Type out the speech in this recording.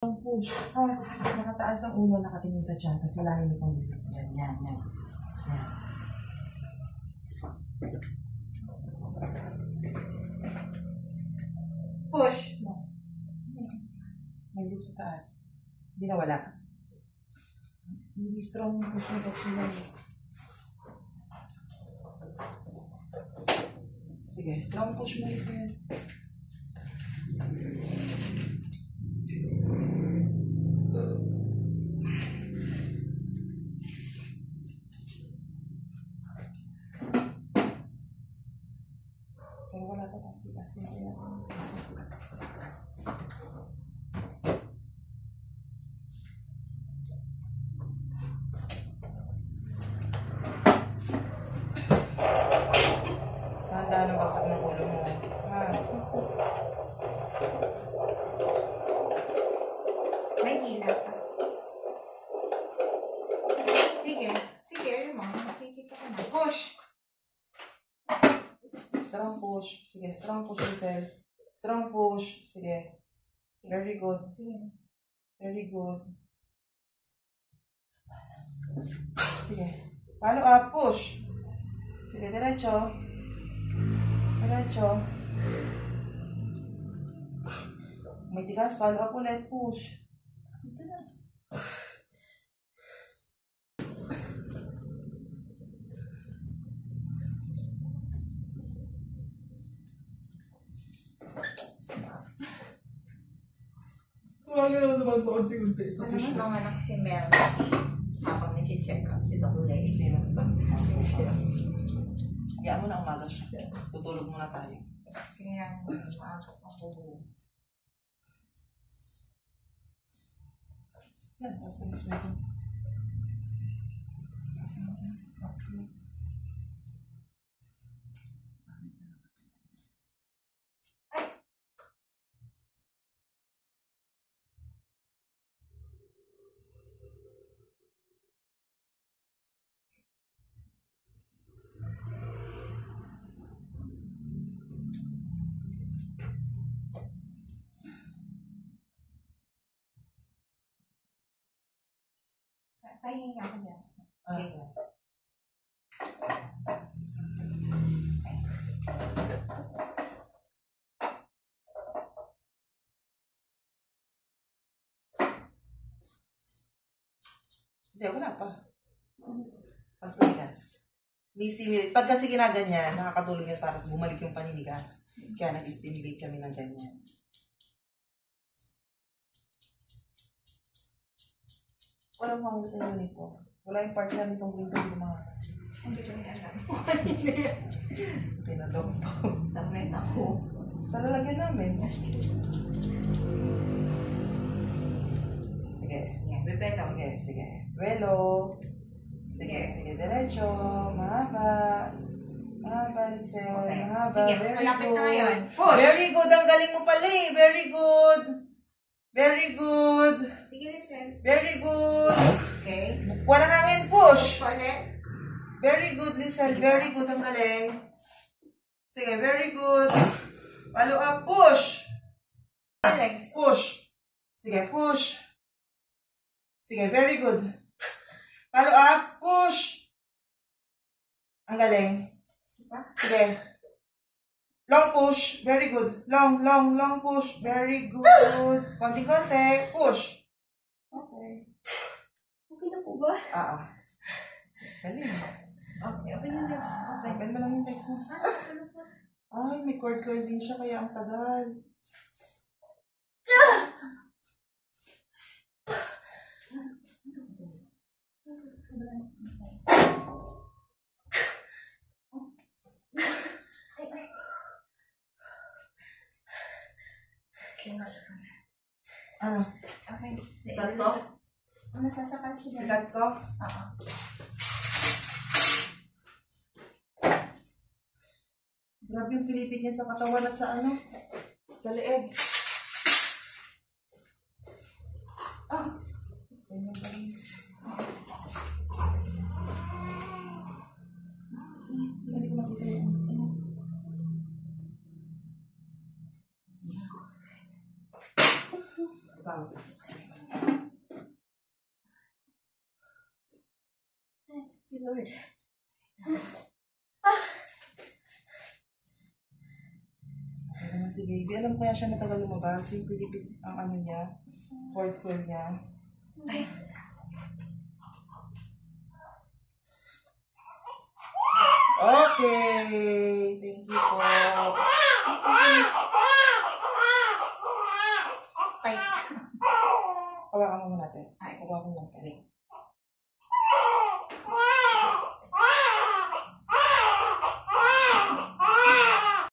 Push. Nakataas ang ulo, nakatingin sa tiyan. Kasi lahi mo pang bilis. Yan, yan, yan. Yan. Push. May lips sa taas. Hindi na wala. Hindi strong yung push mo sa tiyan. Sige, strong push mo isa. Pero wala pa ng tigas. Hindi na ang tigas. Dahan-dahan ang bagsak ng ulo mo. Ha? May hila pa. Sige. Sige, ano mo? Makikita ko na. Push! Strong push. Sige, strong push, Giselle. Strong push. Sige. Very good. Very good. Sige. Follow up. Push. Sige, diretso. Diretso. May tigas. Follow up ulit. Push. Ito na. Kumagalaw naman ba unti-unti sa push Ano naman si Melchi habang nag-check up si Dr. Lady. Sino ba? Kaya mo na umaga siya. Tutulog muna tayo. Kaya maakot ako. Yan, basta mismo ito. Pahinga ako dyan. Okay. Hindi, wala pa. Pagtuligas. Ni-stimulate. Pag kasi ginaganyan, nakakatulong yan para bumalik yung paninigas. Kaya nag-stimulate kami ng ganyan. Walang makikita yung uniform. Wala yung part lang itong window yung mga Hindi ko na alam. pinadok to. Damit ako. Sa lalagyan namin. Sige. Yan, bebelo. Sige, sige. Velo. Sige, sige. Diretso. Mahaba. Mahaba, Lisel. Okay. Mahaba. Sige, mas Very malapit good. na ngayon. Push! Very good. Ang galing mo pala eh. Very good. Very good. Sige, Lisel. Very good. Okay. Walang hangin. Push. Push ulit. Very good, Lisel. Very good. Ang galing. Sige, very good. Follow up. Push. Legs. Push. Sige, push. Sige, very good. Follow up. Push. Ang galing. Sige. Long push. Very good. Long, long, long push. Very good. Konti-konti. Push. Okay. Okay na po ba? Galing. Okay, okay na legs. Okay. Open mo lang yung text mo. Ay, may cord din siya kaya ang tagal. Ano? Okay. Ikat ko? Nasasakal siya. Ikat ko? Oo. Grabe yung pilipid niya sa katawan at sa ano? Sa leeg. Oh. Ganyan ba rin? Hindi ko makita yun. Ipang. Lord. Ayan naman si baby. Alam ko kaya siya matagal lumabas. Yung pilipit ang ano niya. Fourth floor niya. Ay. Okay. Thank you po. Ay. Hawakan mo natin. Ay. Hawakan mo natin.